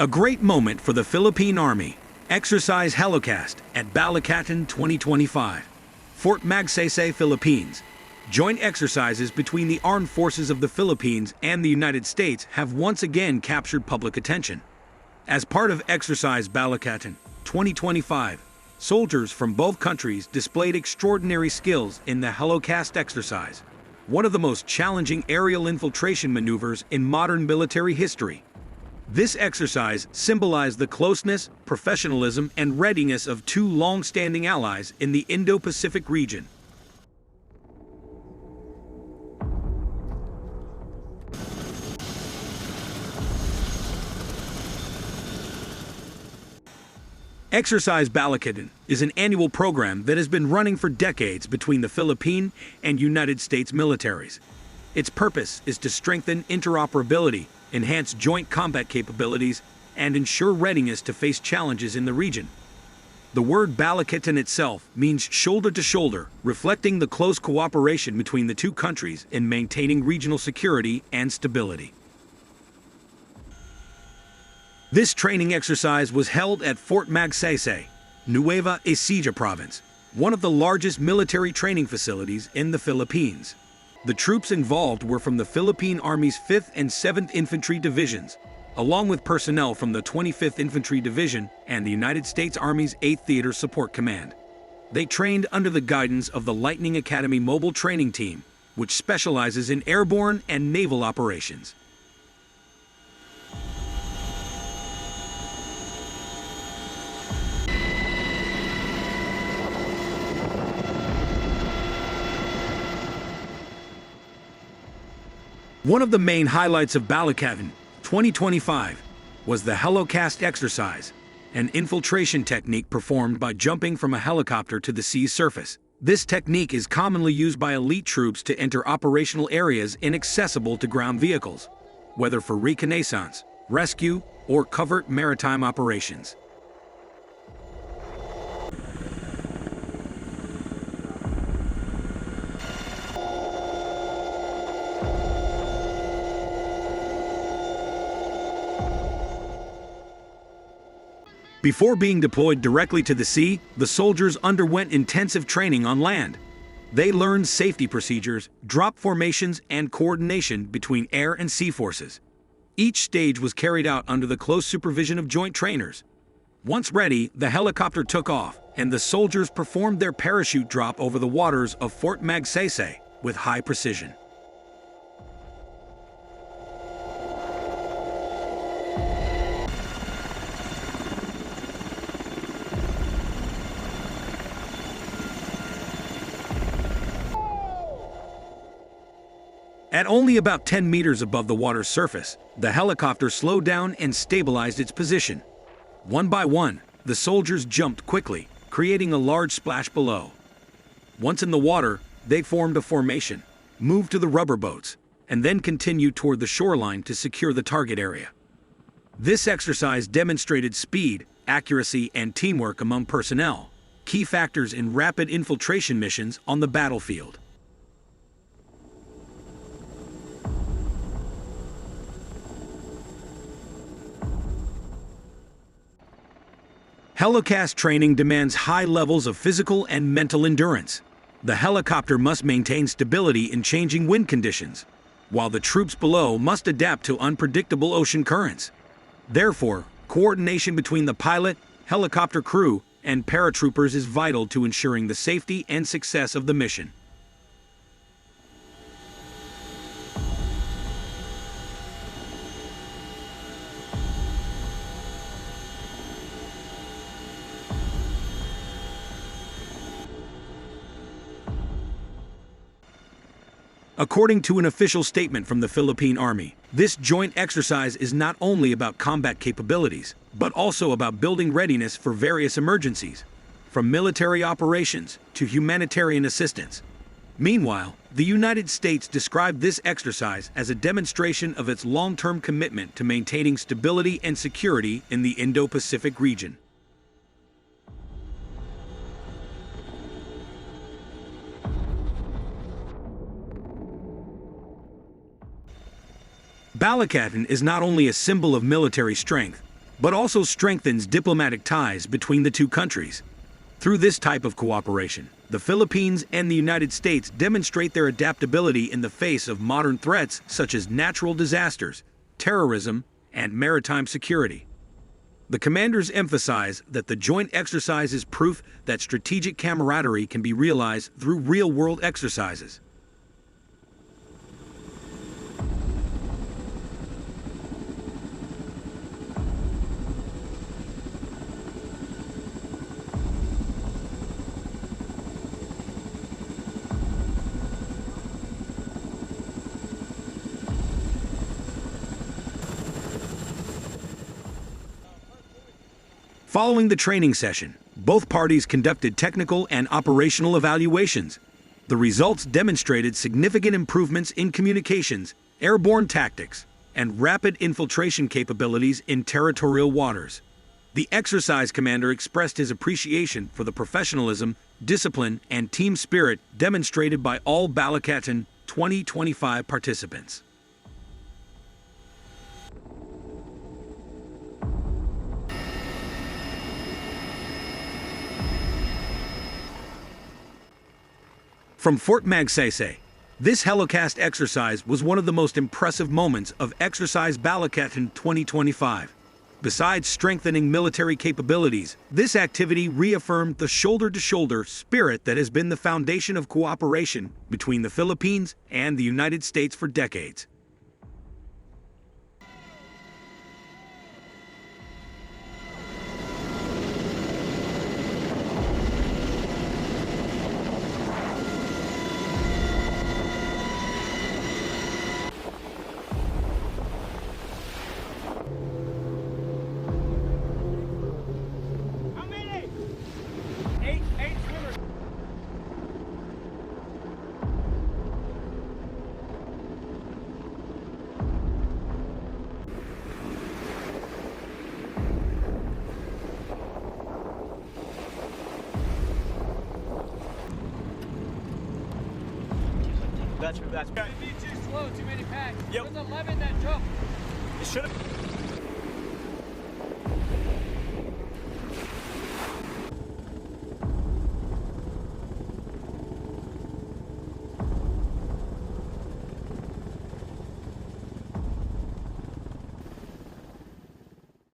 A great moment for the Philippine Army. Exercise Helocast at Balikatan 2025. Fort Magsaysay, Philippines. Joint exercises between the armed forces of the Philippines and the United States have once again captured public attention. As part of Exercise Balikatan 2025, soldiers from both countries displayed extraordinary skills in the Helocast exercise, one of the most challenging aerial infiltration maneuvers in modern military history. This exercise symbolized the closeness, professionalism, and readiness of two long-standing allies in the Indo-Pacific region. Exercise Balikatan is an annual program that has been running for decades between the Philippine and United States militaries. Its purpose is to strengthen interoperability, enhance joint combat capabilities, and ensure readiness to face challenges in the region. The word Balikatan itself means shoulder to shoulder, reflecting the close cooperation between the two countries in maintaining regional security and stability. This training exercise was held at Fort Magsaysay, Nueva Ecija Province, one of the largest military training facilities in the Philippines. The troops involved were from the Philippine Army's 5th and 7th Infantry Divisions, along with personnel from the 25th Infantry Division and the United States Army's 8th Theater Support Command. They trained under the guidance of the Lightning Academy Mobile Training Team, which specializes in airborne and naval operations. One of the main highlights of Balikatan 2025 was the Helocast exercise, an infiltration technique performed by jumping from a helicopter to the sea's surface. This technique is commonly used by elite troops to enter operational areas inaccessible to ground vehicles, whether for reconnaissance, rescue, or covert maritime operations. Before being deployed directly to the sea, the soldiers underwent intensive training on land. They learned safety procedures, drop formations, and coordination between air and sea forces. Each stage was carried out under the close supervision of joint trainers. Once ready, the helicopter took off, and the soldiers performed their parachute drop over the waters of Fort Magsaysay with high precision. At only about 10 meters above the water's surface, the helicopter slowed down and stabilized its position. One by one, the soldiers jumped quickly, creating a large splash below. Once in the water, they formed a formation, moved to the rubber boats, and then continued toward the shoreline to secure the target area. This exercise demonstrated speed, accuracy, and teamwork among personnel, key factors in rapid infiltration missions on the battlefield. Helocast training demands high levels of physical and mental endurance. The helicopter must maintain stability in changing wind conditions, while the troops below must adapt to unpredictable ocean currents. Therefore, coordination between the pilot, helicopter crew, and paratroopers is vital to ensuring the safety and success of the mission. According to an official statement from the Philippine Army, this joint exercise is not only about combat capabilities, but also about building readiness for various emergencies, from military operations to humanitarian assistance. Meanwhile, the United States described this exercise as a demonstration of its long-term commitment to maintaining stability and security in the Indo-Pacific region. Balikatan is not only a symbol of military strength, but also strengthens diplomatic ties between the two countries. Through this type of cooperation, the Philippines and the United States demonstrate their adaptability in the face of modern threats such as natural disasters, terrorism, and maritime security. The commanders emphasize that the joint exercise is proof that strategic camaraderie can be realized through real-world exercises. Following the training session, both parties conducted technical and operational evaluations. The results demonstrated significant improvements in communications, airborne tactics, and rapid infiltration capabilities in territorial waters. The exercise commander expressed his appreciation for the professionalism, discipline, and team spirit demonstrated by all Balikatan 2025 participants. From Fort Magsaysay, this Helocast exercise was one of the most impressive moments of Exercise Balikatan 2025. Besides strengthening military capabilities, this activity reaffirmed the shoulder-to-shoulder spirit that has been the foundation of cooperation between the Philippines and the United States for decades. That's It'd be too slow, too many packs. Yep. There's 11 that jump. It should have.